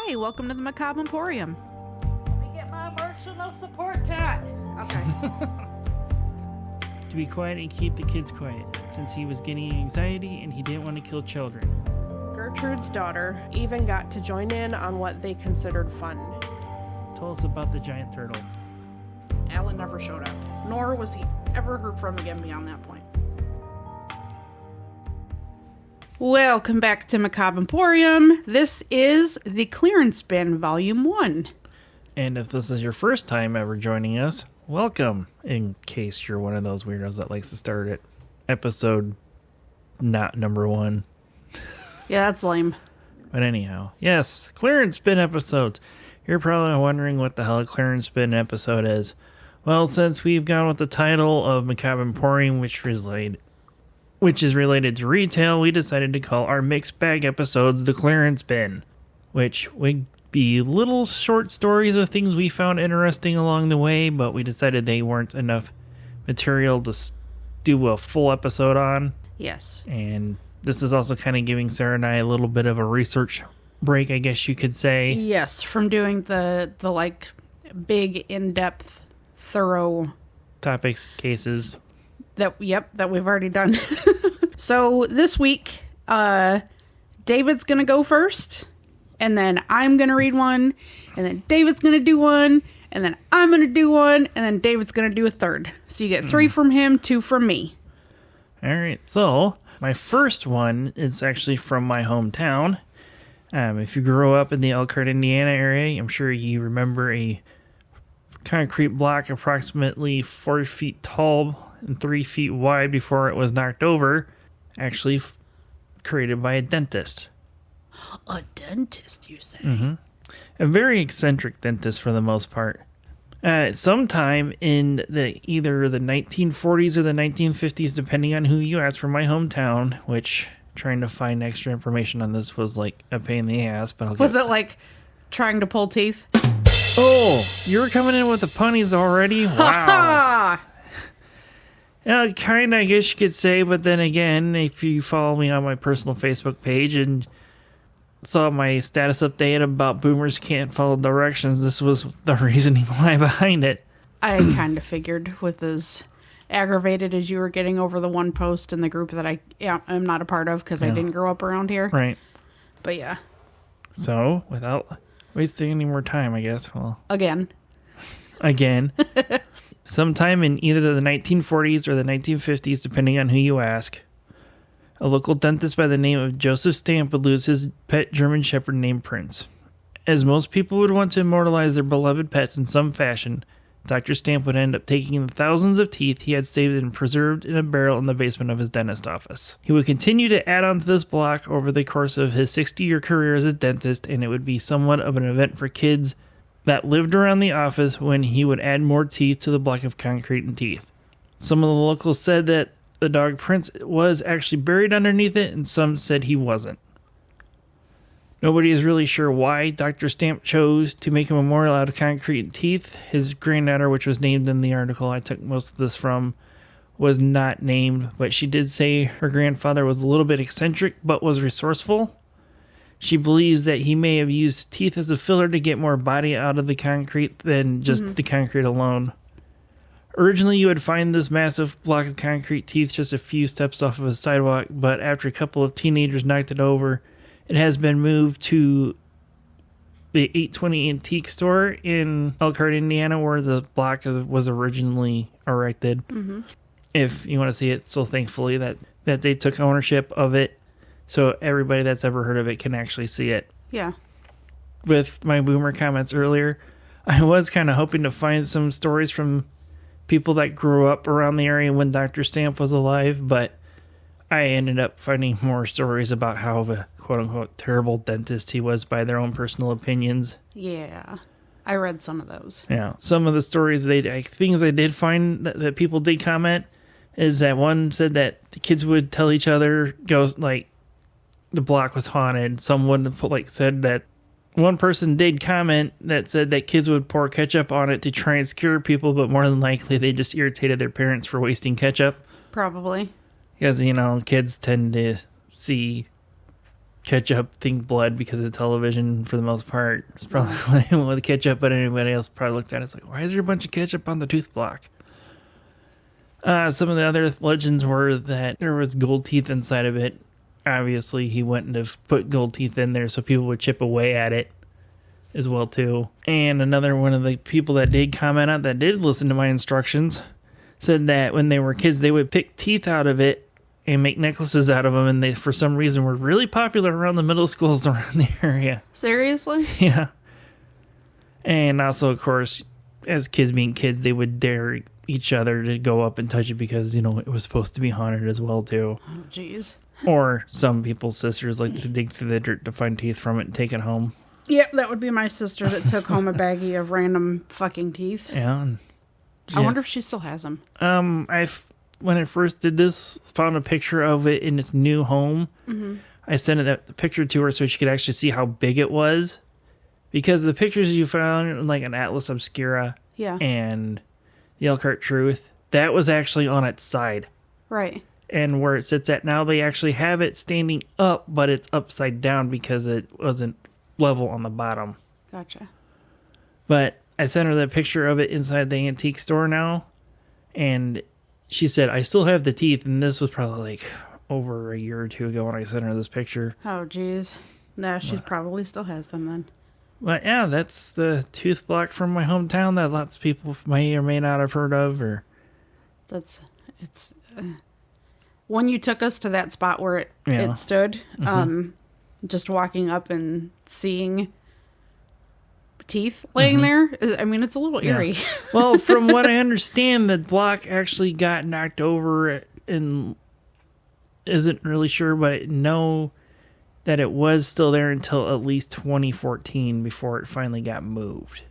Hi, welcome to the Macabre Emporium. Let me get my emotional support cat. Okay. To be quiet and keep the kids quiet, since he was getting anxiety and he didn't want to kill children. Gertrude's daughter even got to join in on what they considered fun. Tell us about the giant turtle. Alan never showed up, nor was he ever heard from again beyond that point. Welcome back to Macabre Emporium. This is the Clearance Bin, Volume 1. And if this is your first time ever joining us, welcome, in case you're one of those weirdos that likes to start at episode not number 1. Yeah, that's lame. But anyhow, yes, Clearance Bin episodes. You're probably wondering what the hell a Clearance Bin episode is. Well, since we've gone with the title of Macabre Emporium, which is related to retail, we decided to call our mixed bag episodes the Clearance Bin, which would be little short stories of things we found interesting along the way, but we decided they weren't enough material to do a full episode on. Yes. And this is also kind of giving Sarah and I a little bit of a research break, I guess you could say. Yes, from doing the like big, in-depth, thorough Topics, cases. that we've already done. So this week, David's gonna go first, and then I'm gonna read one, and then David's gonna do one, and then I'm gonna do one, and then David's gonna do a third. So you get 3 from him, 2 from me. All right, so my first one is actually from my hometown. If you grew up in the Elkhart, Indiana area, I'm sure you remember a concrete block approximately 4 feet tall and 3 feet wide before it was knocked over, actually created by a dentist. A dentist, you say? Mm-hmm. A very eccentric dentist for the most part. Sometime in either the 1940s or the 1950s, depending on who you ask, from my hometown, which trying to find extra information on this was like a pain in the ass. But Was it like trying to pull teeth? Oh, you're coming in with the punnies already? Wow. Yeah, kind of, I guess you could say, but then again, if you follow me on my personal Facebook page and saw my status update about boomers can't follow directions, this was the reasoning why behind it. I kind of figured, with as aggravated as you were getting over the one post in the group that I'm not a part of because I didn't grow up around here. Right. But yeah. So, without wasting any more time, I guess, Again. Sometime in either the 1940s or the 1950s, depending on who you ask, a local dentist by the name of Joseph Stamp would lose his pet German Shepherd named Prince. As most people would want to immortalize their beloved pets in some fashion, Dr. Stamp would end up taking the thousands of teeth he had saved and preserved in a barrel in the basement of his dentist office. He would continue to add on to this block over the course of his 60-year career as a dentist, and it would be somewhat of an event for kids that lived around the office when he would add more teeth to the block of concrete and teeth. Some of the locals said that the dog Prince was actually buried underneath it, and some said he wasn't. Nobody is really sure why Dr. Stamp chose to make a memorial out of concrete and teeth. His granddaughter, which was named in the article I took most of this from, was not named, but she did say her grandfather was a little bit eccentric but was resourceful. She believes that he may have used teeth as a filler to get more body out of the concrete than just the concrete alone. Originally, you would find this massive block of concrete teeth just a few steps off of a sidewalk, but after a couple of teenagers knocked it over, it has been moved to the 820 Antique Store in Elkhart, Indiana, where the block was originally erected. Mm-hmm. If you want to see it, so thankfully that they took ownership of it, so everybody that's ever heard of it can actually see it. Yeah. With my boomer comments earlier, I was kind of hoping to find some stories from people that grew up around the area when Dr. Stamp was alive, but I ended up finding more stories about how of a quote-unquote terrible dentist he was by their own personal opinions. Yeah. I read some of those. Yeah. Some of the stories, things I did find that people did comment is that one said that the kids would tell each other, the block was haunted. Someone said that one person did comment that said that kids would pour ketchup on it to try and scare people, but more than likely they just irritated their parents for wasting ketchup. Probably. Because, kids tend to see ketchup think blood because of television for the most part. It's probably with ketchup, but anybody else probably looked at it. It's like, why is there a bunch of ketchup on the tooth block? Some of the other legends were that there was gold teeth inside of it. Obviously, he wouldn't have put gold teeth in there so people would chip away at it as well, too. And another one of the people that did comment on that did listen to my instructions said that when they were kids, they would pick teeth out of it and make necklaces out of them, and they, for some reason, were really popular around the middle schools around the area. Seriously? Yeah. And also, of course, as kids being kids, they would dare each other to go up and touch it because, you know, it was supposed to be haunted as well, too. Oh, jeez. Or some people's sisters like to dig through the dirt to find teeth from it and take it home. Yep, that would be my sister that took home a baggie of random fucking teeth. Yeah. I wonder if she still has them. When I first did this, found a picture of it in its new home. Mm-hmm. I sent the picture to her so she could actually see how big it was. Because the pictures you found in like an Atlas Obscura and the Elkhart Truth, that was actually on its side. Right. And where it sits at now, they actually have it standing up, but it's upside down because it wasn't level on the bottom. Gotcha. But I sent her the picture of it inside the antique store now, and she said, I still have the teeth, and this was probably like over a year or two ago when I sent her this picture. Oh, jeez. No, she probably still has them then. But yeah, that's the tooth block from my hometown that lots of people may or may not have heard of. Or when you took us to that spot where it stood, just walking up and seeing teeth laying there, I mean, it's a little eerie. Well, from what I understand, the block actually got knocked over and isn't really sure, but know that it was still there until at least 2014 before it finally got moved.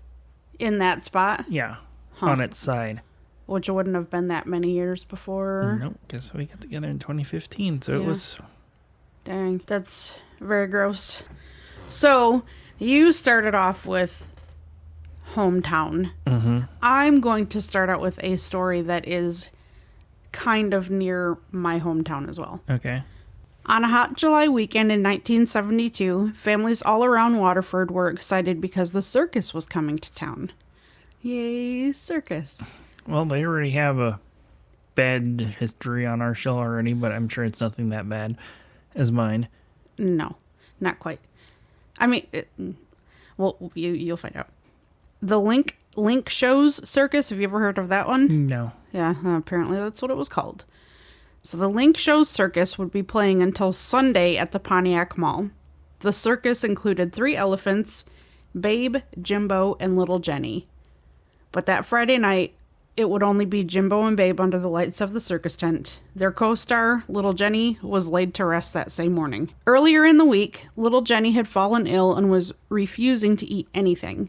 In that spot? Yeah, on its side. Which wouldn't have been that many years before. Nope, because we got together in 2015, so it was... Dang, that's very gross. So, you started off with hometown. Mm-hmm. I'm going to start out with a story that is kind of near my hometown as well. Okay. On a hot July weekend in 1972, families all around Waterford were excited because the circus was coming to town. Yay, circus. Well, they already have a bad history on our show already, but I'm sure it's nothing that bad as mine. No, not quite. I mean, well, you'll find out. The Link Shows Circus, have you ever heard of that one? No. Yeah, apparently that's what it was called. So the Link Shows Circus would be playing until Sunday at the Pontiac Mall. The circus included 3 elephants, Babe, Jimbo, and Little Jennie. But that Friday night, it would only be Jimbo and Babe under the lights of the circus tent. Their co-star, Little Jennie, was laid to rest that same morning. Earlier in the week, Little Jennie had fallen ill and was refusing to eat anything.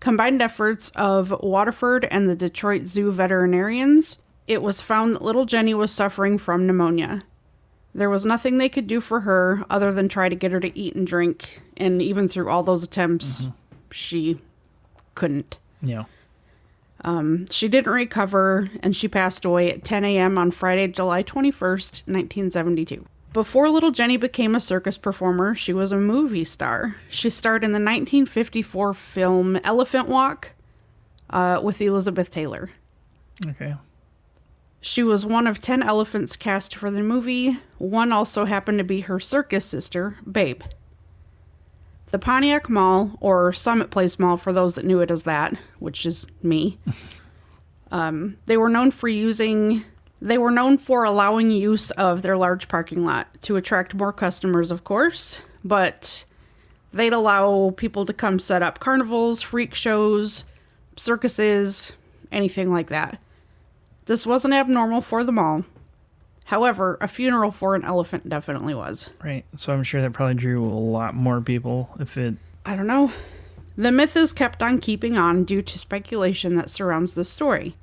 Combined efforts of Waterford and the Detroit Zoo veterinarians, it was found that Little Jennie was suffering from pneumonia. There was nothing they could do for her other than try to get her to eat and drink, and even through all those attempts, she couldn't. Yeah. She didn't recover, and she passed away at 10 a.m. on Friday, July 21st, 1972. Before Little Jennie became a circus performer, she was a movie star. She starred in the 1954 film Elephant Walk with Elizabeth Taylor. Okay. She was one of 10 elephants cast for the movie. One also happened to be her circus sister, Babe. The Pontiac Mall, or Summit Place Mall for those that knew it as that, which is me, they were known for allowing use of their large parking lot to attract more customers, of course, but they'd allow people to come set up carnivals, freak shows, circuses, anything like that. This wasn't abnormal for the mall. However, a funeral for an elephant definitely was. Right. So I'm sure that probably drew a lot more people if it... I don't know. The myth is kept on keeping on due to speculation that surrounds this story.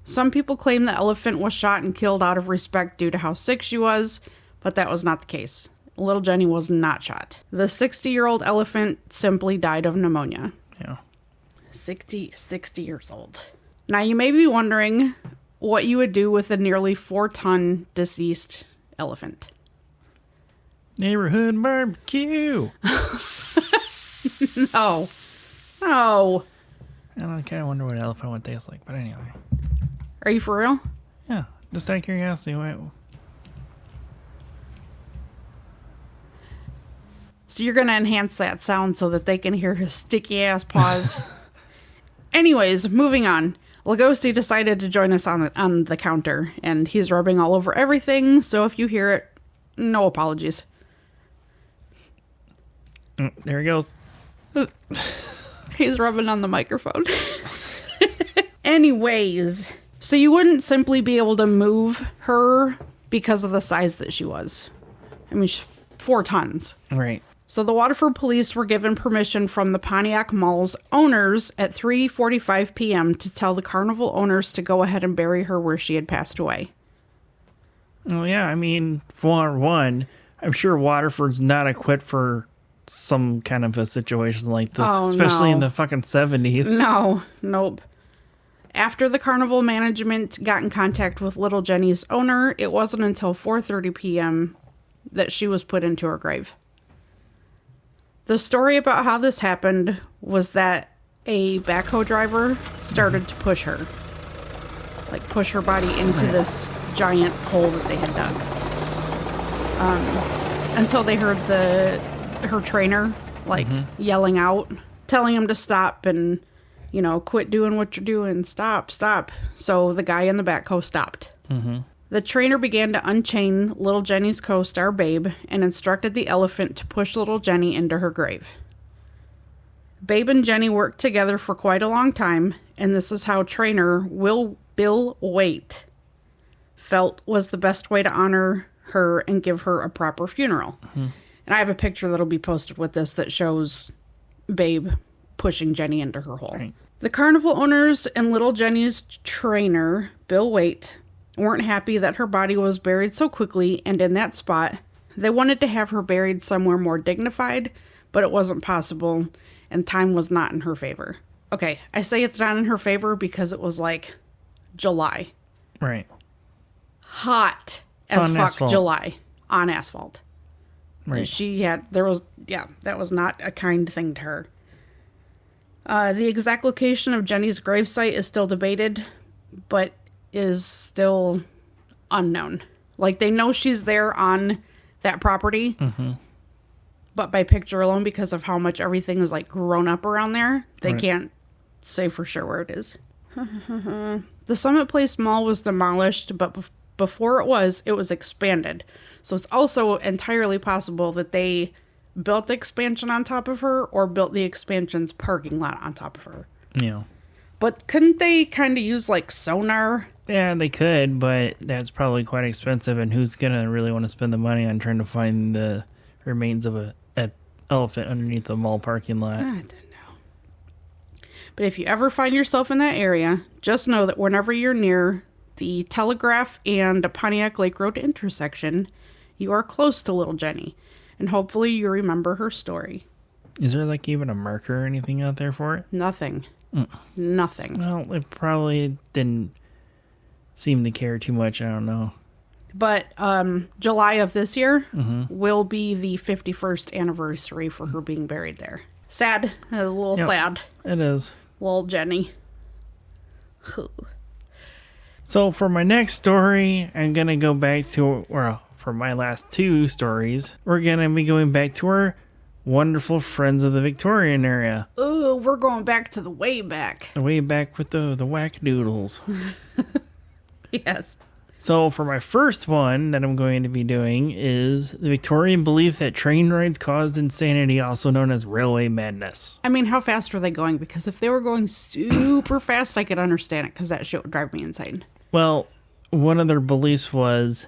Some people claim the elephant was shot and killed out of respect due to how sick she was, but that was not the case. Little Jennie was not shot. The 60-year-old elephant simply died of pneumonia. Yeah. 60 years old. Now you may be wondering what you would do with a nearly 4-ton deceased elephant. Neighborhood barbecue. No. No. I kind of wonder what elephant would taste like, but anyway. Are you for real? Yeah, just out of curiosity. So you're going to enhance that sound so that they can hear his sticky ass paws. Anyways, moving on. Lugosi decided to join us on the counter, and he's rubbing all over everything, so if you hear it, no apologies. There he goes. He's rubbing on the microphone. Anyways, so you wouldn't simply be able to move her because of the size that she was. I mean, she's 4 tons. Right. So the Waterford police were given permission from the Pontiac Mall's owners at 3:45 p.m. to tell the carnival owners to go ahead and bury her where she had passed away. Oh, yeah. I mean, for one, I'm sure Waterford's not equipped for some kind of a situation like this, especially in the fucking 70s. No, nope. After the carnival management got in contact with Little Jennie's owner, it wasn't until 4:30 p.m. that she was put into her grave. The story about how this happened was that a backhoe driver started to push her. Like, push her body into this giant hole that they had dug. Until they heard her trainer, yelling out, telling him to stop and, quit doing what you're doing. Stop. So the guy in the backhoe stopped. Mm-hmm. The trainer began to unchain Little Jennie's co-star, Babe, and instructed the elephant to push Little Jennie into her grave. Babe and Jennie worked together for quite a long time, and this is how trainer Bill Waite felt was the best way to honor her and give her a proper funeral. Mm-hmm. And I have a picture that'll be posted with this that shows Babe pushing Jennie into her hole. Right. The carnival owners and Little Jennie's trainer, Bill Waite, weren't happy that her body was buried so quickly and in that spot. They wanted to have her buried somewhere more dignified, but it wasn't possible, and time was not in her favor. Okay, I say it's not in her favor because it was like July. Right. Hot as on fuck asphalt. July on asphalt. Right. That was not a kind thing to her. The exact location of Jennie's gravesite is still debated, but is still unknown. Like, they know she's there on that property, mm-hmm. but by picture alone, because of how much everything is like grown up around there, they can't say for sure where it is. The Summit Place Mall was demolished, but before it was expanded. So it's also entirely possible that they built the expansion on top of her or built the expansion's parking lot on top of her. Yeah. But couldn't they kind of use like sonar? Yeah, they could, but that's probably quite expensive, and who's going to really want to spend the money on trying to find the remains of an elephant underneath the mall parking lot? I don't know. But if you ever find yourself in that area, just know that whenever you're near the Telegraph and Pontiac Lake Road intersection, you are close to Little Jennie, and hopefully you remember her story. Is there like even a marker or anything out there for it? Nothing. Nothing. Well, it probably didn't seem to care too much. I don't know. But July of this year will be the 51st anniversary for her being buried there. Sad. A little sad. It is. Little Jennie. So for my next story, I'm going to go back to, well, for my last 2 stories, we're going to be going back to our wonderful friends of the Victorian area. Oh, we're going back to the way back. The way back with the whack-doodles. Yes. So for my first one that I'm going to be doing is the Victorian belief that train rides caused insanity, also known as railway madness. I mean, how fast were they going? Because if they were going super fast, I could understand it, because that shit would drive me insane. Well, one of their beliefs was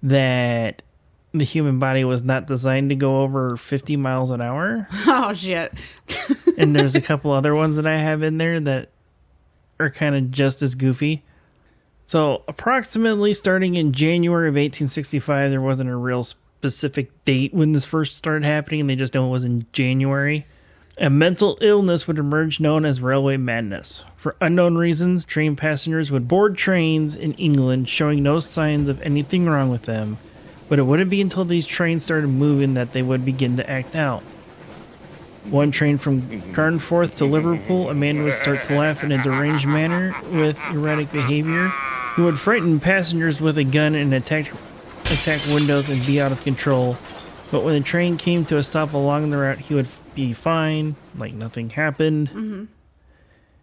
that the human body was not designed to go over 50 miles an hour. Oh, shit. And there's a couple other ones that I have in there that are kind of just as goofy. So approximately starting in January of 1865, there wasn't a real specific date when this first started happening. They just know it was in January. A mental illness would emerge known as railway madness. For unknown reasons, train passengers would board trains in England showing no signs of anything wrong with them, But it wouldn't be until these trains started moving that they would begin to act out. One train from Carnforth to Liverpool, a man would start to laugh in a deranged manner with erratic behavior. He would frighten passengers with a gun and attack windows and be out of control. But when the train came to a stop along the route, he would be fine, like nothing happened. Mm-hmm.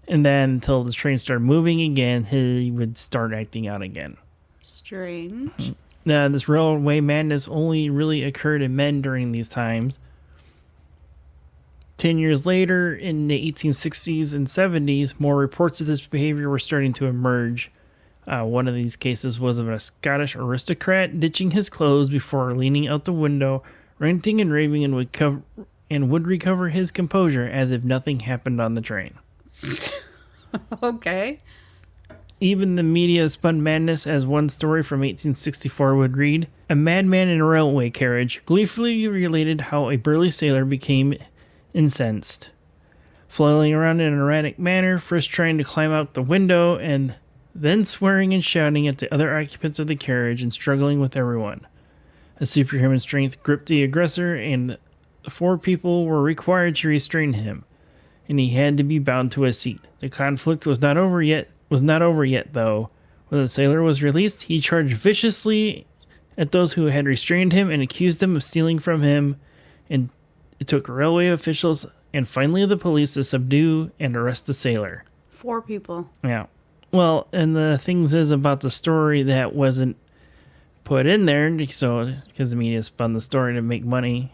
And then until the train started moving again, he would start acting out again. Strange. Mm-hmm. Now, this railway madness only really occurred in men during these times. 10 years later, in the 1860s and 70s, more reports of this behavior were starting to emerge. One of these cases was of a Scottish aristocrat ditching his clothes before leaning out the window, ranting and raving, and would recover his composure as if nothing happened on the train. Okay. Even the media spun madness, as one story from 1864 would read. A madman in a railway carriage gleefully related how a burly sailor became incensed, flailing around in an erratic manner, first trying to climb out the window and then swearing and shouting at the other occupants of the carriage and struggling with everyone. A superhuman strength gripped the aggressor, and the 4 people were required to restrain him, and he had to be bound to a seat. The conflict was not over yet, though. When the sailor was released, he charged viciously at those who had restrained him and accused them of stealing from him, and it took railway officials and finally the police to subdue and arrest the sailor. 4 people. Yeah. Well, and the things is about the story that wasn't put in there, so because the media spun the story to make money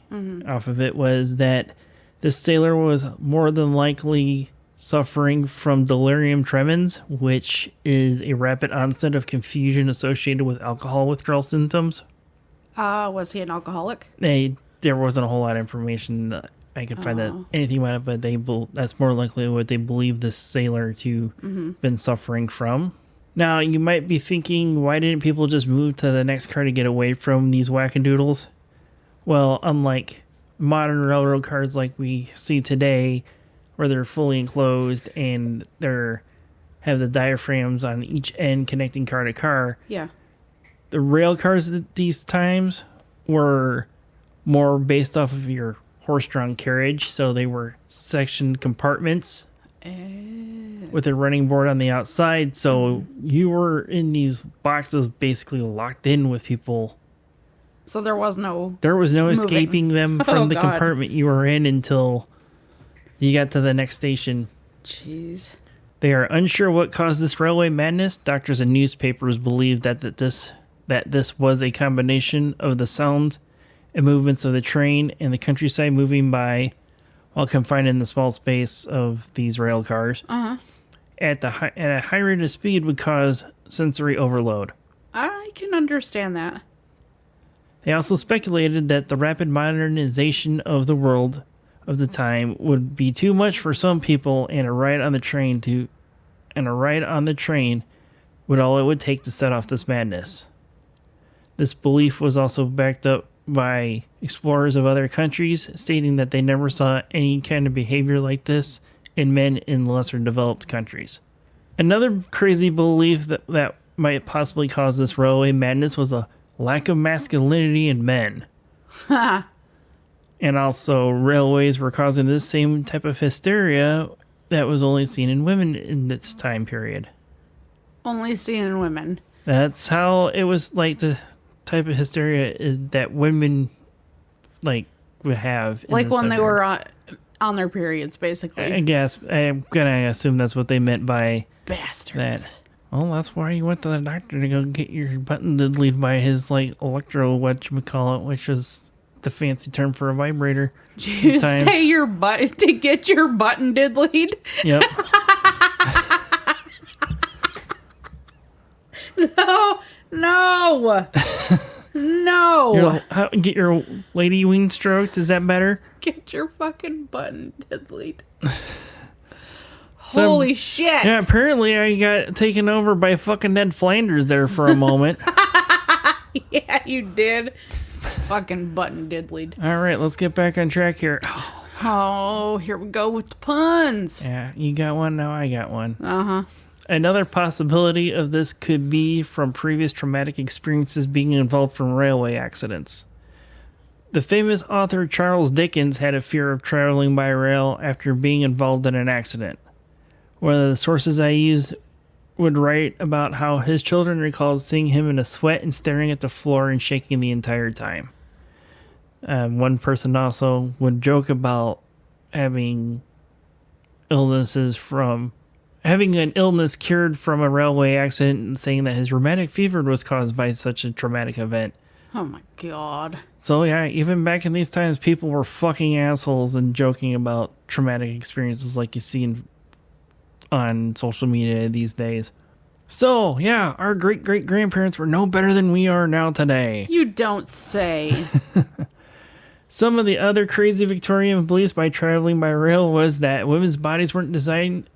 off of it, was that this sailor was more than likely suffering from delirium tremens, which is a rapid onset of confusion associated with alcohol withdrawal symptoms. Was he an alcoholic? There wasn't a whole lot of information that I could find that anything about it, but that's more likely what they believe this sailor to been suffering from. Now, you might be thinking, why didn't people just move to the next car to get away from these wackadoodles? Well, unlike modern railroad cars like we see today, where they're fully enclosed and have the diaphragms on each end connecting car to car. Yeah. The rail cars at these times were more based off of your horse-drawn carriage, so they were sectioned compartments with a running board on the outside, so you were in these boxes basically locked in with people. So there was no escaping them from the compartment you were in until you got to the next station. Jeez. They are unsure what caused this railway madness. Doctors and newspapers believe that this was a combination of the sounds and movements of the train and the countryside moving by while confined in the small space of these rail cars. At a high rate of speed would cause sensory overload. I can understand that. They also speculated that the rapid modernization of the world of the time would be too much for some people, and a ride on the train would all it would take to set off this madness. This belief was also backed up by explorers of other countries, stating that they never saw any kind of behavior like this in men in lesser developed countries. Another crazy belief that might possibly cause this railway madness was a lack of masculinity in men. And also, railways were causing this same type of hysteria that was only seen in women in this time period. Only seen in women. That's how it was, like, the type of hysteria that women, like, would have. Like when they were on their periods, basically. I guess. I'm going to assume that's what they meant by bastards. That. Well, that's why you went to the doctor to go get your button diddled by his, like, electro whatchamacallit, which is the fancy term for a vibrator. Did you say your button to get your button diddled? Yep. No. Get your lady wing stroked. Is that better? Get your fucking button diddled. Holy shit. Yeah, apparently I got taken over by fucking Ned Flanders there for a moment. Yeah, you did. Fucking button diddled. All right, let's get back on track here. Oh, here we go with the puns. Yeah, you got one, now I got one. Another possibility of this could be from previous traumatic experiences being involved from railway accidents. The famous author Charles Dickens had a fear of traveling by rail after being involved in an accident. One of the sources I used would write about how his children recalled seeing him in a sweat and staring at the floor and shaking the entire time. One person also would joke about having an illness cured from a railway accident and saying that his rheumatic fever was caused by such a traumatic event. Oh my god. So yeah, even back in these times, people were fucking assholes and joking about traumatic experiences like you see on social media these days. So yeah, our great-great-grandparents were no better than we are now today. You don't say. Some of the other crazy Victorian beliefs by traveling by rail was that women's bodies weren't designed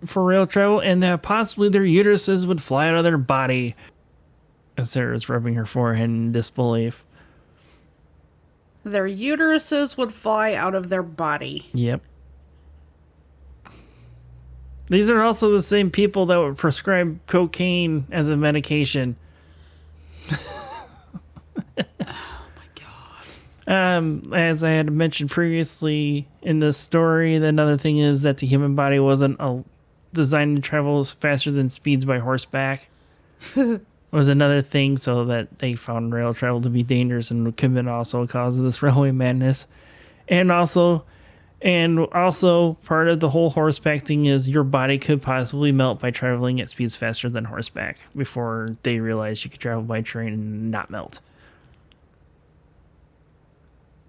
for rail travel and that possibly their uteruses would fly out of their body. As Sarah's rubbing her forehead in disbelief. Their uteruses would fly out of their body. Yep. These are also the same people that would prescribe cocaine as a medication. As I had mentioned previously in the story, another thing is that the human body wasn't designed to travel faster than speeds by horseback. Was another thing, so that they found rail travel to be dangerous and could have been also a cause of this railway madness. And also part of the whole horseback thing is your body could possibly melt by traveling at speeds faster than horseback before they realized you could travel by train and not melt.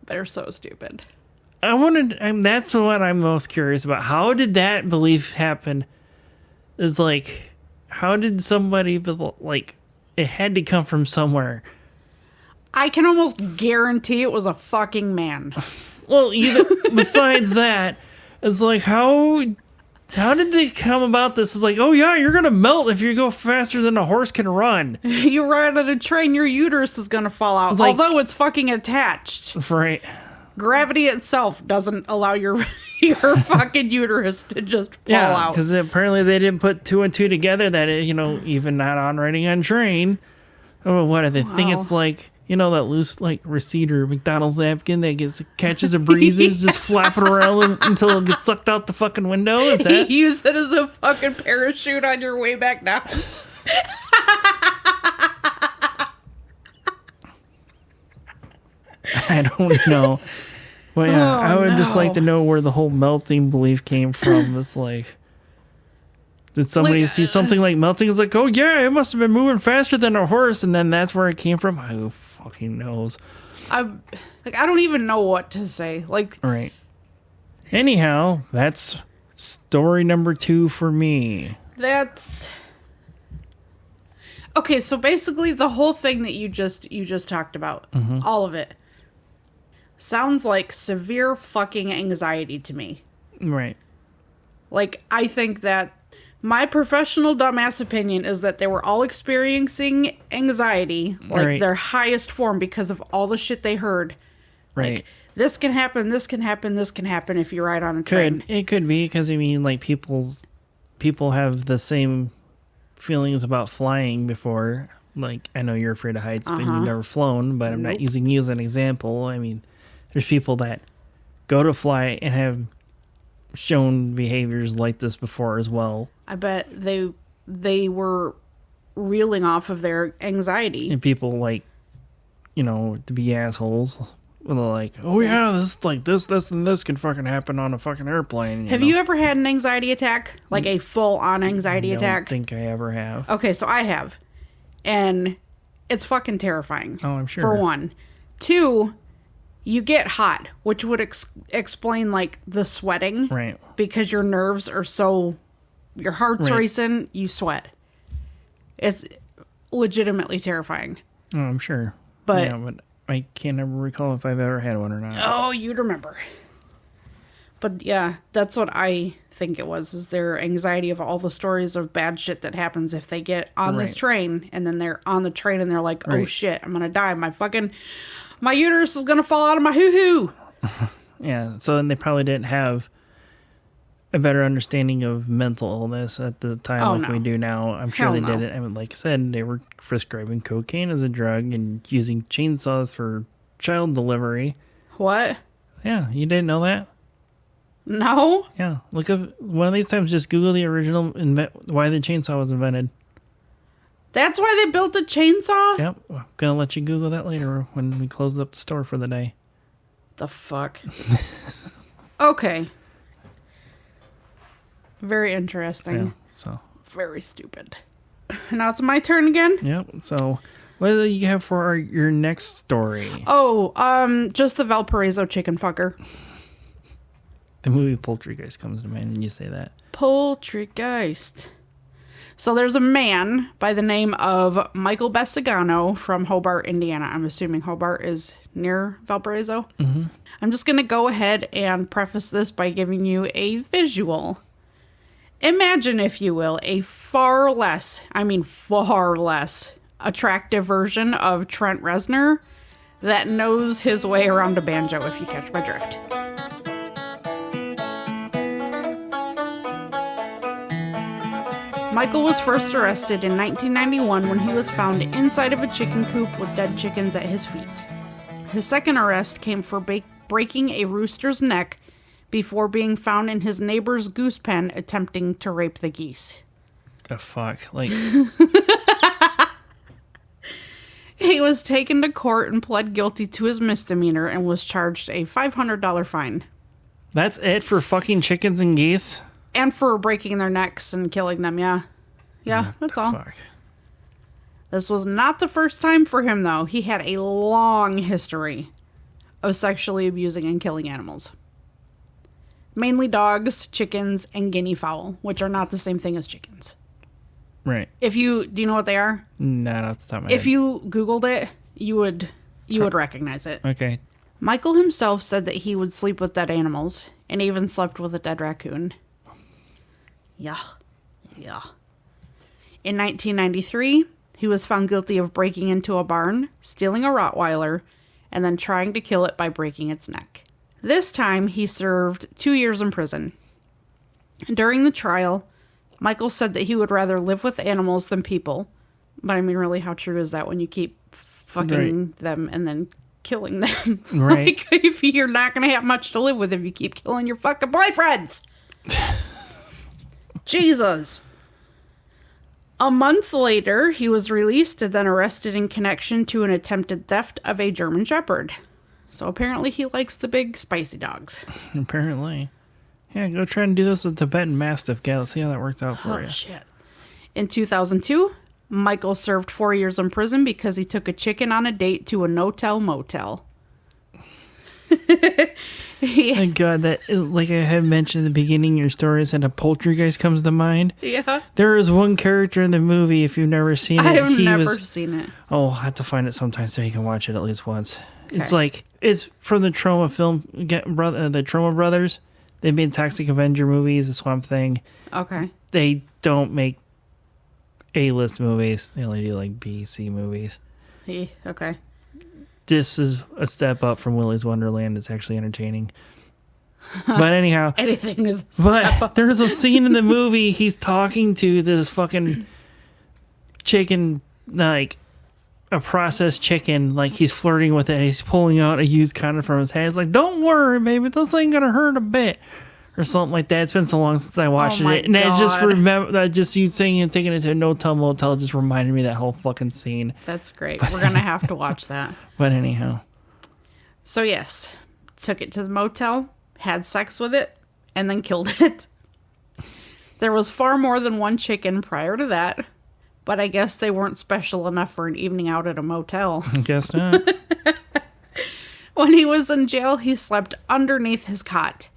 They're so stupid. That's what I'm most curious about. How did that belief happen? Is like, how did somebody, it had to come from somewhere. I can almost guarantee it was a fucking man. Well, even besides that, it's like, how did they come about this? It's like, oh yeah, you're gonna melt if you go faster than a horse can run. You ride on a train, your uterus is gonna fall out, although it's fucking attached. Right. Gravity itself doesn't allow your fucking uterus to just fall out. Because apparently they didn't put two and two together that, even not on riding on train. Oh, what do they think it's like? That loose, receiver McDonald's napkin that catches a breeze and is just flapping around until it gets sucked out the fucking window? Is that? You use it as a fucking parachute on your way back down. I don't know. But yeah, I would just like to know where the whole melting belief came from. It's like, did somebody see something like melting? It's like, oh yeah, it must have been moving faster than a horse, and then that's where it came from. Who fucking knows? I don't even know what to say. Right. Anyhow, that's story number 2 for me. That's okay. So basically, the whole thing that you just talked about, all of it, sounds like severe fucking anxiety to me. Right. I think that my professional dumbass opinion is that they were all experiencing anxiety, their highest form, because of all the shit they heard. Right. This can happen, this can happen, this can happen if you ride on a train. It could be, because people have the same feelings about flying before. I know you're afraid of heights, but you've never flown, but I'm not using you as an example. I mean, there's people that go to fly and have shown behaviors like this before as well. I bet they were reeling off of their anxiety. And people to be assholes. They're like, oh yeah, this and this can fucking happen on a fucking airplane. Have you ever had an anxiety attack? A full-on anxiety attack? I don't think I ever have. Okay, so I have. And it's fucking terrifying. Oh, I'm sure. For one. 2, you get hot, which would explain the sweating. Right. Because your nerves are your heart's racing, you sweat. It's legitimately terrifying. Oh, I'm sure. But I can't ever recall if I've ever had one or not. Oh, you'd remember. But yeah, that's what I think it was, is their anxiety of all the stories of bad shit that happens if they get on this train, and then they're on the train and they're like, oh shit, I'm gonna die. My uterus is gonna fall out of my hoo-hoo. Yeah, so then they probably didn't have a better understanding of mental illness at the time we do now. I'm sure they did it. I mean, like I said, they were prescribing cocaine as a drug and using chainsaws for child delivery. What? Yeah, you didn't know that? No. Yeah, look up one of these times. Just Google the original why the chainsaw was invented. That's why they built a chainsaw? Yep, I'm gonna let you Google that later when we close up the store for the day. The fuck? Okay. Very interesting. Yeah, so very stupid. Now it's my turn again? Yep. So what do you have for your next story? Oh, just the Valparaiso Chicken Fucker. The movie Poultrygeist comes to mind when you say that. Poultrygeist. So there's a man by the name of Michael Bessigano from Hobart, Indiana. I'm assuming Hobart is near Valparaiso. Mm-hmm. I'm just going to go ahead and preface this by giving you a visual. Imagine, if you will, a far less attractive version of Trent Reznor that knows his way around a banjo, if you catch my drift. Michael was first arrested in 1991 when he was found inside of a chicken coop with dead chickens at his feet. His second arrest came for breaking a rooster's neck before being found in his neighbor's goose pen attempting to rape the geese. The fuck? Like... He was taken to court and pled guilty to his misdemeanor and was charged a $500 fine. That's it for fucking chickens and geese? And for breaking their necks and killing them, yeah. Yeah, that's all. Fuck. This was not the first time for him, though. He had a long history of sexually abusing and killing animals. Mainly dogs, chickens, and guinea fowl, which are not the same thing as chickens. Right. Do you know what they are? Not off the top of my head. If you Googled it, you would recognize it. Okay. Michael himself said that he would sleep with dead animals, and even slept with a dead raccoon. Yeah. Yeah. In 1993, he was found guilty of breaking into a barn, stealing a Rottweiler, and then trying to kill it by breaking its neck. This time, he served 2 years in prison. During the trial, Michael said that he would rather live with animals than people. But I mean, really, how true is that when you keep fucking them and then killing them? Right. Like, if you're not going to have much to live with if you keep killing your fucking boyfriends. Jesus. A month later, he was released and then arrested in connection to an attempted theft of a German Shepherd. So apparently he likes the big spicy dogs. Apparently. Yeah, go try and do this with Tibetan Mastiff. Yeah, let's see how that works out for you. Oh, shit. In 2002, Michael served 4 years in prison because he took a chicken on a date to a no-tell motel. Thank God that, like I had mentioned in the beginning, your story said a Poultrygeist comes to mind. Yeah. There is one character in the movie, if you've never seen it. I have never seen it. Oh, I'll have to find it sometime so you can watch it at least once. Okay. It's from the Troma film, the Troma brothers. They made Toxic Avenger movies, The Swamp Thing. Okay. They don't make A-list movies. They only do like B, C movies. Okay. This is a step up from Willy's Wonderland. It's actually entertaining. But anyhow. Anything is a step up. There's a scene in the movie, he's talking to this fucking chicken, like a processed chicken, like he's flirting with it, and he's pulling out a used condom from his head. It's like, don't worry, baby, this ain't gonna hurt a bit. Or something like that. It's been so long since I watched it. And I just remember that just you saying and taking it to a no-tell motel just reminded me of that whole fucking scene. That's great. We're going to have to watch that. But anyhow. So yes, took it to the motel, had sex with it, and then killed it. There was far more than one chicken prior to that, but I guess they weren't special enough for an evening out at a motel. I guess not. When he was in jail, he slept underneath his cot.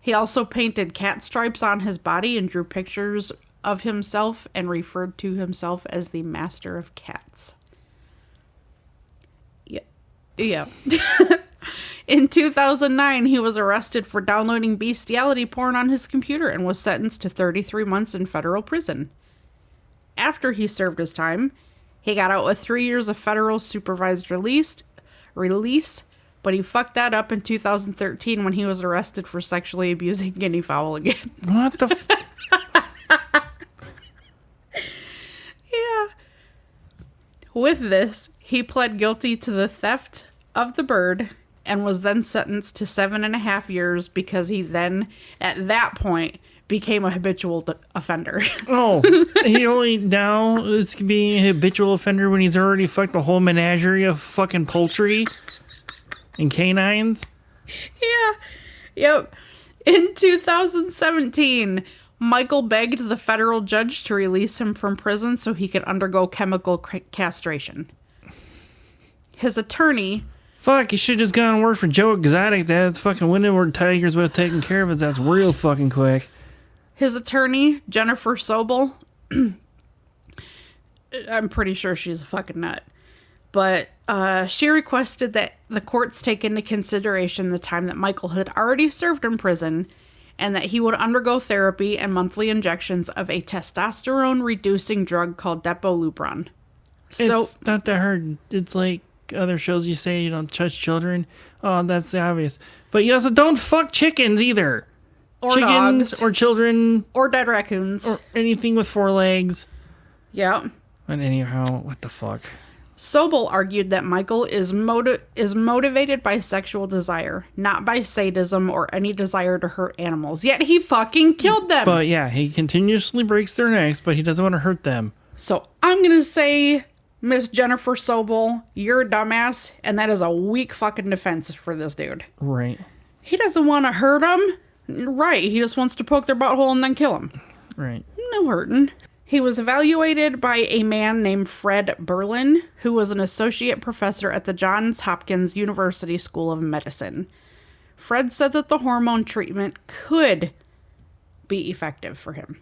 He also painted cat stripes on his body and drew pictures of himself and referred to himself as the master of cats. Yeah. In 2009, he was arrested for downloading bestiality porn on his computer and was sentenced to 33 months in federal prison. After he served his time, he got out with 3 years of federal supervised release But he fucked that up in 2013 when he was arrested for sexually abusing guinea fowl again. What the Yeah. With this, he pled guilty to the theft of the bird and was then sentenced to 7.5 years because he then, at that point, became a habitual offender. Oh, he only now is being a habitual offender when he's already fucked a whole menagerie of fucking poultry and canines? Yeah. Yep. In 2017, Michael begged the federal judge to release him from prison so he could undergo chemical castration. His attorney... Fuck, you should have just gone and worked for Joe Exotic. That fucking Windward Tigers would have taken care of us. That's real fucking quick. His attorney, Jennifer Sobel, I'm pretty sure she's a fucking nut, but she requested that the courts take into consideration the time that Michael had already served in prison and that he would undergo therapy and monthly injections of a testosterone-reducing drug called Depo-Lubron. So, it's not that hard. It's like other shows you say you don't touch children. Oh, that's the obvious. But you also don't fuck chickens either. or chickens, dogs, or children, or dead raccoons, or anything with 4 legs. Yeah. But anyhow, what the fuck? Sobel argued that Michael is motivated by sexual desire, not by sadism or any desire to hurt animals. Yet he fucking killed them. But yeah, he continuously breaks their necks, but he doesn't want to hurt them. So I'm going to say, Miss Jennifer Sobel, you're a dumbass, and that is a weak fucking defense for this dude. Right. He doesn't want to hurt them. Right. He just wants to poke their butthole and then kill them. Right. No hurting. He was evaluated by a man named Fred Berlin, who was an associate professor at the Johns Hopkins University School of Medicine. Fred said that the hormone treatment could be effective for him.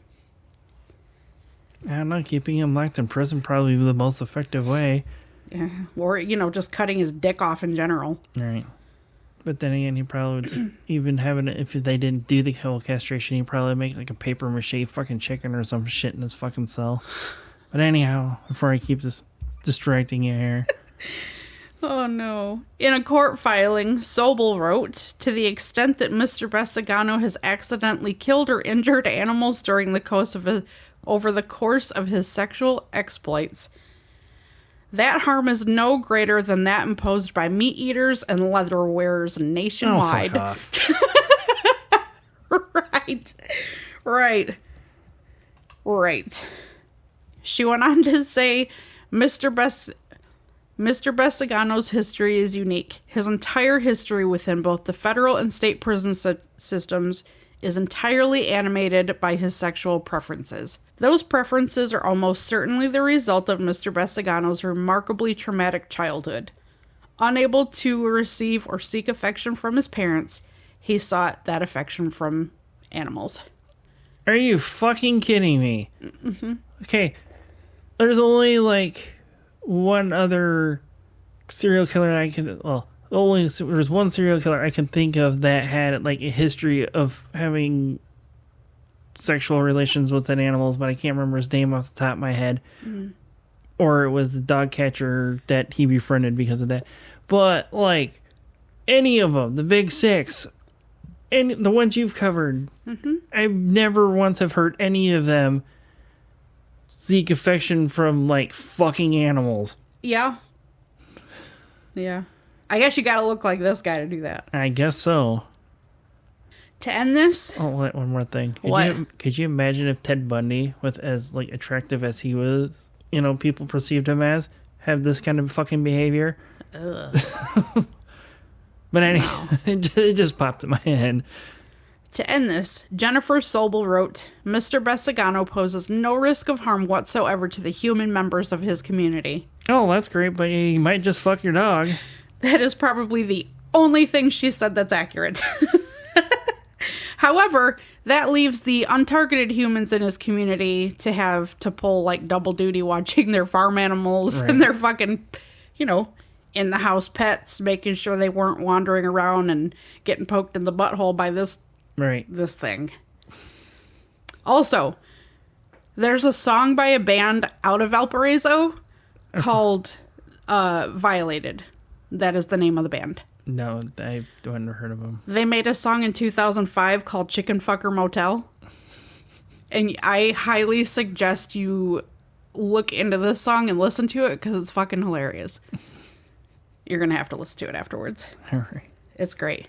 I don't know, keeping him locked in prison probably the most effective way. Yeah. Or, just cutting his dick off in general. Right. But then again, he probably would even have it, if they didn't do the whole castration, he'd probably make like a paper mache fucking chicken or some shit in his fucking cell. But anyhow, before I keep this distracting you here. Oh no. In a court filing, Sobel wrote, to the extent that Mr. Besagano has accidentally killed or injured animals during the course of his sexual exploits, that harm is no greater than that imposed by meat eaters and leather wearers nationwide. Oh, fuck off. Right. She went on to say, Mr. Besagano's history is unique. His entire history within both the federal and state prison systems is entirely animated by his sexual preferences. Those preferences are almost certainly the result of Mr. Besagano's remarkably traumatic childhood. Unable to receive or seek affection from his parents, he sought that affection from animals. Are you fucking kidding me? Mm-hmm. Okay, there's only like one other serial killer there's one serial killer I can think of that had like a history of having sexual relations with animals, but I can't remember his name off the top of my head. Mm. Or it was the dog catcher that he befriended because of that. But like any of them, the big 6, and the ones you've covered, mm-hmm. I've never once have heard any of them seek affection from like fucking animals. Yeah. I guess you gotta look like this guy to do that. I guess so. To end this... Oh, wait, one more thing. Could you imagine if Ted Bundy, with as like attractive as he was, people perceived him as, have this kind of fucking behavior? Ugh. But anyway, wow. It just popped in my head. To end this, Jennifer Sobel wrote, Mr. Besagano poses no risk of harm whatsoever to the human members of his community. Oh, that's great, but he might just fuck your dog. That is probably the only thing she said that's accurate. However, that leaves the untargeted humans in his community to pull like double duty watching their farm animals and their fucking, in the house pets, making sure they weren't wandering around and getting poked in the butthole by this thing. Also, there's a song by a band out of Valparaiso called Violated. That is the name of the band. No, I haven't heard of them. They made a song in 2005 called Chicken Fucker Motel. And I highly suggest you look into this song and listen to it because it's fucking hilarious. You're going to have to listen to it afterwards. All right. It's great.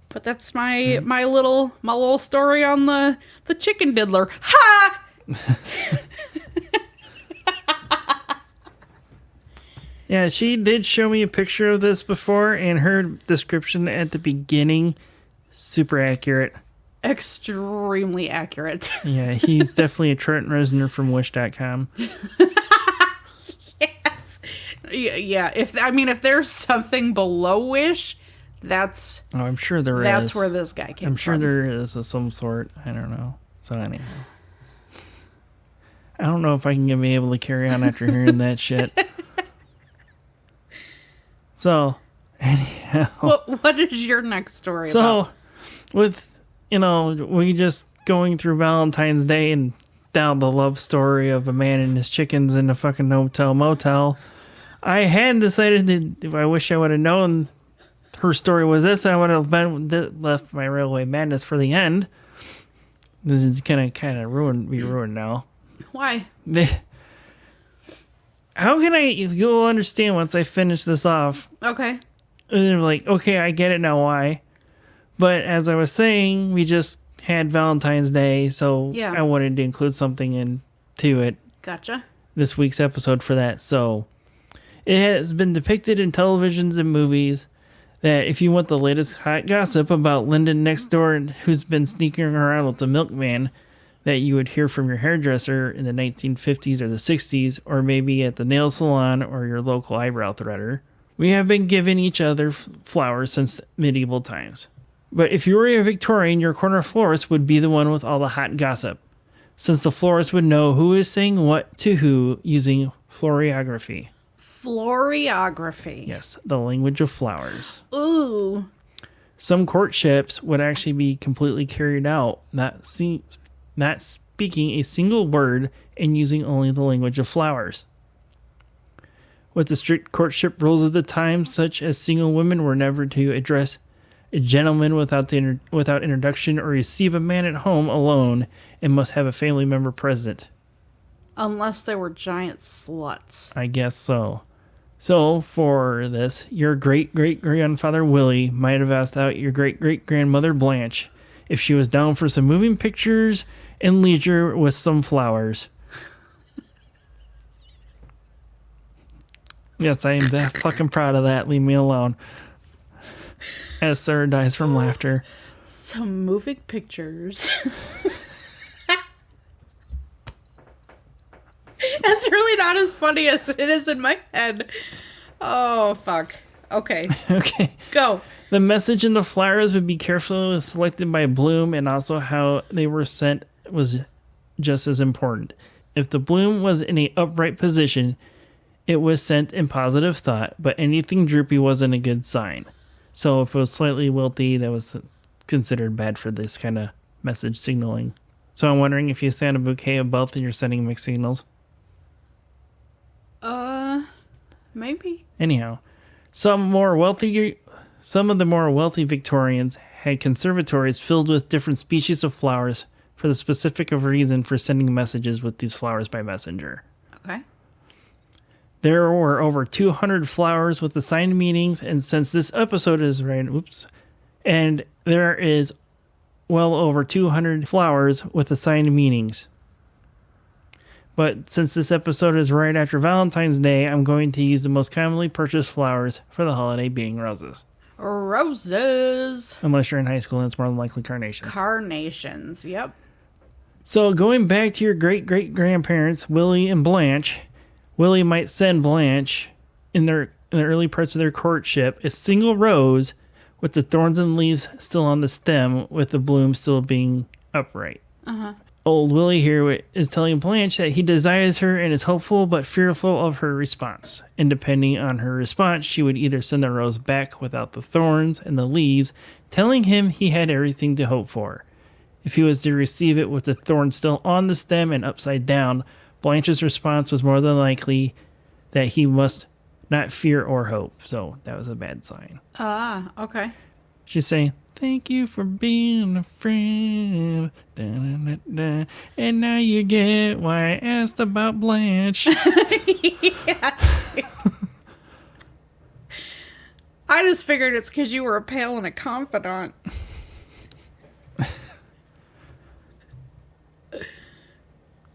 But that's my little story on the chicken diddler. Ha! Yeah, she did show me a picture of this before, and her description at the beginning, super accurate. Extremely accurate. Yeah, he's definitely a Trent Reznor from Wish.com. Yes. Yeah, if there's something below Wish, that's... Oh, I'm sure there is. That's where this guy came from. I'm sure there is of some sort. I don't know. So anyhow. I don't know if I can be able to carry on after hearing that shit. So, anyhow. What is your next story about? So, with, we just going through Valentine's Day and down the love story of a man and his chickens in a fucking hotel motel, I had decided that if I wish I would have known her story was this, I would have left my Railway Madness for the end. This is gonna kind of be ruined now. Why? How can you'll understand once I finish this off. Okay. And they're like, okay, I get it now why. But as I was saying, we just had Valentine's Day, so yeah. I wanted to include something into it. Gotcha. This week's episode for that. So it has been depicted in televisions and movies that if you want the latest hot gossip about Lyndon next door who's been sneaking around with the milkman that you would hear from your hairdresser in the 1950s or the 60s, or maybe at the nail salon or your local eyebrow threader, we have been giving each other flowers since medieval times. But if you were a Victorian, your corner florist would be the one with all the hot gossip, since the florist would know who is saying what to who using floriography. Floriography. Yes, the language of flowers. Ooh. Some courtships would actually be completely carried out, not speaking a single word and using only the language of flowers. With the strict courtship rules of the time, such as single women were never to address a gentleman without introduction or receive a man at home alone and must have a family member present. Unless they were giant sluts. I guess so. So, for this, your great-great-grandfather Willie might have asked out your great-great-grandmother Blanche if she was down for some moving pictures and leisure with some flowers. Yes, I am that fucking proud of that. Leave me alone. As Sarah dies from laughter. Some moving pictures. That's really not as funny as it is in my head. Oh, fuck. Okay. Okay. Go. The message in the flowers would be carefully selected by bloom, and also how they were sent was just as important. If the bloom was in an upright position, it was sent in positive thought, but anything droopy wasn't a good sign. So if it was slightly wilty, that was considered bad for this kind of message signaling. So I'm wondering if you send a bouquet of both and you're sending mixed signals. Maybe. Anyhow, some of the more wealthy Victorians had conservatories filled with different species of flowers for the specific reason for sending messages with these flowers by messenger. Okay. There were over 200 flowers with assigned meanings, and since this episode is and there is well over 200 flowers with assigned meanings. But since this episode is right after Valentine's Day, I'm going to use the most commonly purchased flowers for the holiday being roses. Roses. Unless you're in high school and it's more than likely carnations. Carnations, yep. So going back to your great-great-grandparents, Willie and Blanche, Willie might send Blanche, in the early parts of their courtship, a single rose with the thorns and leaves still on the stem, with the bloom still being upright. Uh-huh. Old Willie here is telling Blanche that he desires her and is hopeful but fearful of her response. And depending on her response, she would either send the rose back without the thorns and the leaves, telling him he had everything to hope for. If he was to receive it with the thorns still on the stem and upside down, Blanche's response was more than likely that he must not fear or hope. So that was a bad sign. Ah, okay. She's saying, thank you for being a friend. Da-da-da-da. And now you get why I asked about Blanche. Yeah, dude. I just figured it's because you were a pal and a confidant.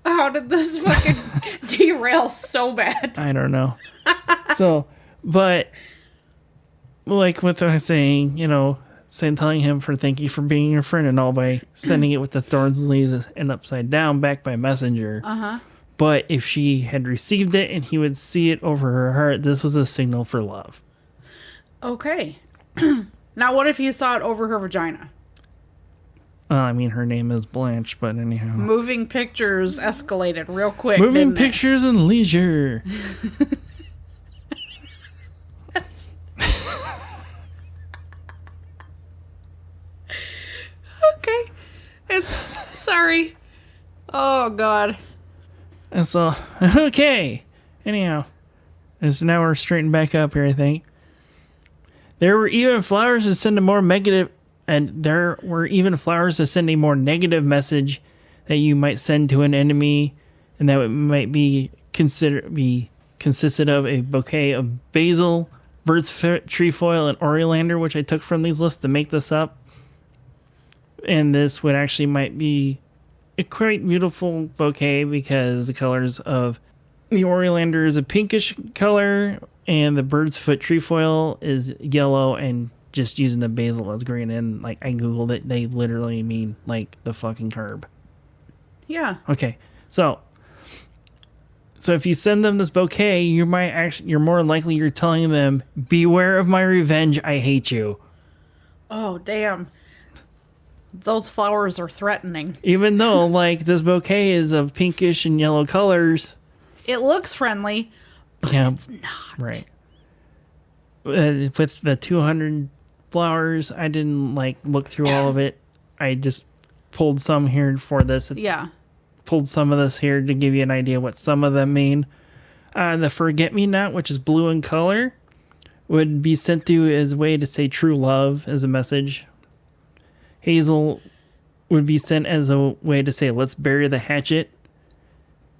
How did this fucking derail so bad? I don't know. So, but like what I was saying, telling him for thank you for being your friend and all by sending it with the thorns and leaves and upside down back by messenger. Uh-huh. But if she had received it and he would see it over her heart, this was a signal for love. Okay. Now, what if he saw it over her vagina? I mean, her name is Blanche, but anyhow. Moving pictures escalated real quick. Moving pictures and leisure. Okay. Sorry. Oh, God. And so, okay. Anyhow. So now we're straightened back up here, I think. There were even flowers to send a more negative message that you might send to an enemy, and that might be consisted of a bouquet of basil, bird's foot, trefoil, and oleander, which I took from these lists to make this up. And this would actually might be a quite beautiful bouquet because the colors of the oleander is a pinkish color, and the bird's foot trefoil is yellow, and just using the basil as green. And like I googled it, they literally mean like the fucking herb. Yeah. Okay, so if you send them this bouquet, you're more likely you're telling them, "Beware of my revenge. I hate you." Oh, damn. Those flowers are threatening. Even though like this bouquet is of pinkish and yellow colors, it looks friendly. But it's not. Right. With the 200 flowers, I didn't look through all of it. I just pulled some here for this. Yeah. Pulled some of this here to give you an idea what some of them mean. The forget-me-not, which is blue in color, would be sent through as a way to say true love as a message. Hazel would be sent as a way to say, let's bury the hatchet.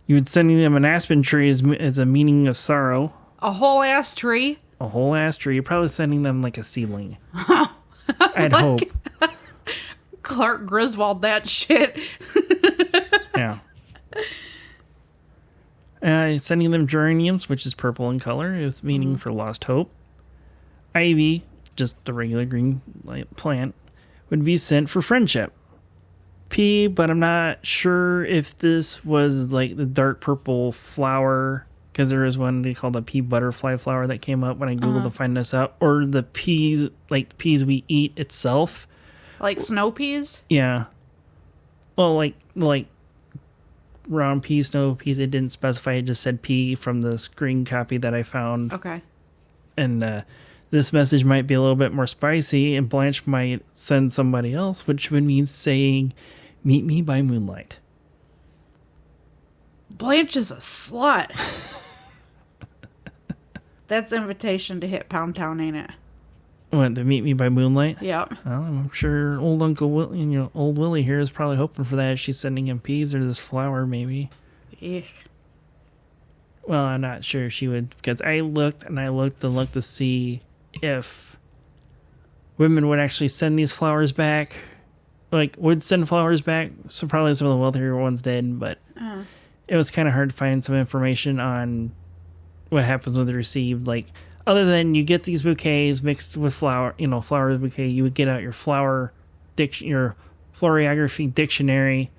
You would send them an aspen tree as a meaning of sorrow. A whole ass tree? A whole ass tree. You're probably sending them like a seedling. I'd hope. Clark Griswold, that shit. Yeah. Sending them geraniums, which is purple in color, is meaning for lost hope. Ivy, just the regular green plant, would be sent for friendship. Pea, but I'm not sure if this was like the dark purple flower, because there is one they call the pea butterfly flower that came up when I googled to find this out, or the peas, like the peas we eat itself. Like snow peas? Yeah. Well, like round pea, snow peas, it didn't specify, it just said pea from the screen copy that I found. Okay. And this message might be a little bit more spicy, and Blanche might send somebody else, which would mean saying, meet me by moonlight. Blanche is a slut. That's invitation to hit Pound Town, ain't it? What, to meet me by moonlight? Yep. Well, I'm sure old Uncle Willie, old Willie here is probably hoping for that. She's sending him peas or this flower, maybe. Eek. Well, I'm not sure she would, because I looked to see if women would actually send these flowers back. Would send flowers back. So probably some of the wealthier ones did, but it was kind of hard to find some information on what happens when they're received. Other than you get these bouquets mixed with flower bouquet, you would get out your your Floriography dictionary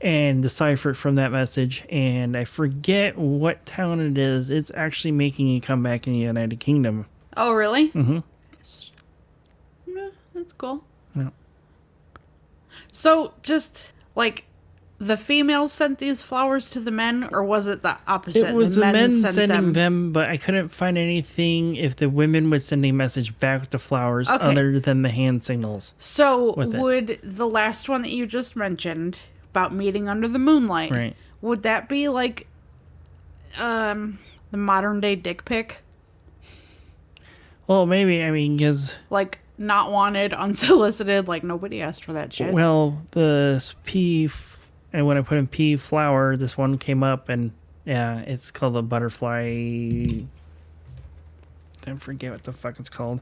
and decipher it from that message. And I forget what town it is. It's actually making a comeback in the United Kingdom. Oh, really? Mm-hmm. Yeah, that's cool. Yeah. So, just, the females sent these flowers to the men, or was it the opposite? It was the men sent sending them, but I couldn't find anything if the women would send a message back with the flowers other than the hand signals. So, would the last one that you just mentioned, about meeting under the moonlight, right, would that be the modern day dick pic? Well, maybe, I mean, because... Like, not wanted, unsolicited, like, nobody asked for that shit. Well, the pea... And when I put in pea flower, this one came up, and, yeah, it's called a butterfly... I forget what the fuck it's called.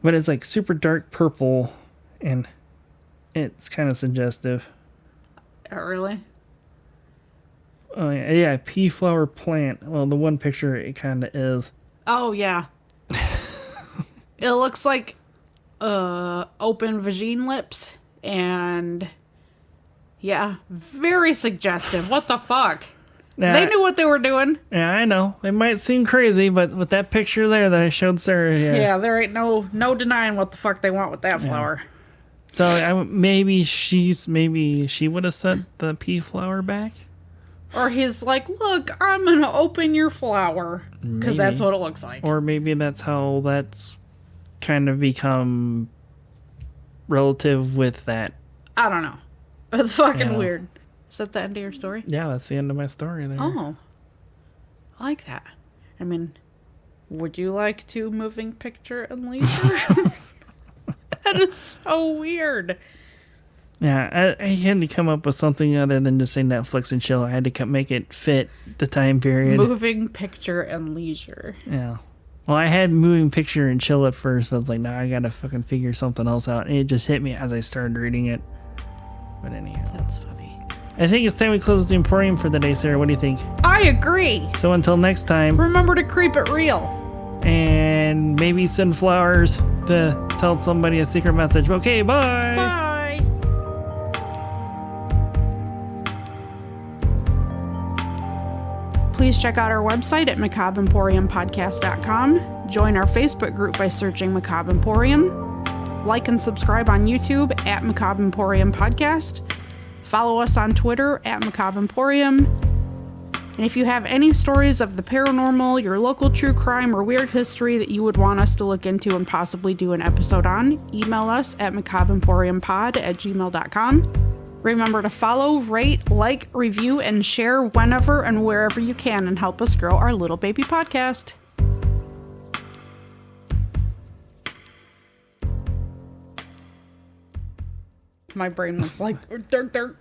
But it's, like, super dark purple, and it's kind of suggestive. Oh, really? Oh, yeah, pea flower plant. Well, the one picture, it kind of is. Oh, yeah. It looks like open vagine lips, and yeah, very suggestive. What the fuck? Now, They knew what they were doing. Yeah, I know. It might seem crazy, but with that picture there that I showed Sarah, Yeah, there ain't no denying what the fuck they want with that flower. So maybe she would have sent the pea flower back. Or he's like, look, I'm going to open your flower. Because that's what it looks like. Or maybe that's how that's kind of become relative with that. I don't know. That's fucking weird. Is that the end of your story? Yeah, that's the end of my story there. Oh. I like that. I mean, would you like to moving picture and leisure? That is so weird. Yeah, I had to come up with something other than just say Netflix and chill. I had to make it fit the time period. Moving picture and leisure. Yeah. Well, I had moving picture and chill at first, but I was like, nah, I gotta fucking figure something else out. And it just hit me as I started reading it. But anyhow. That's funny. I think it's time we close the Emporium for the day, Sarah. What do you think? I agree. So until next time. Remember to creep it real. And maybe send flowers to tell somebody a secret message. Okay, bye. Bye. Please check out our website at macabreemporiumpodcast.com. Join our Facebook group by searching Macabre Emporium. Like and subscribe on YouTube at Macabre Emporium Podcast. Follow us on Twitter at Macabre Emporium. And if you have any stories of the paranormal, your local true crime, or weird history that you would want us to look into and possibly do an episode on, email us at macabreemporiumpod@gmail.com. Remember to follow, rate, like, review, and share whenever and wherever you can and help us grow our little baby podcast. My brain was like, dirt.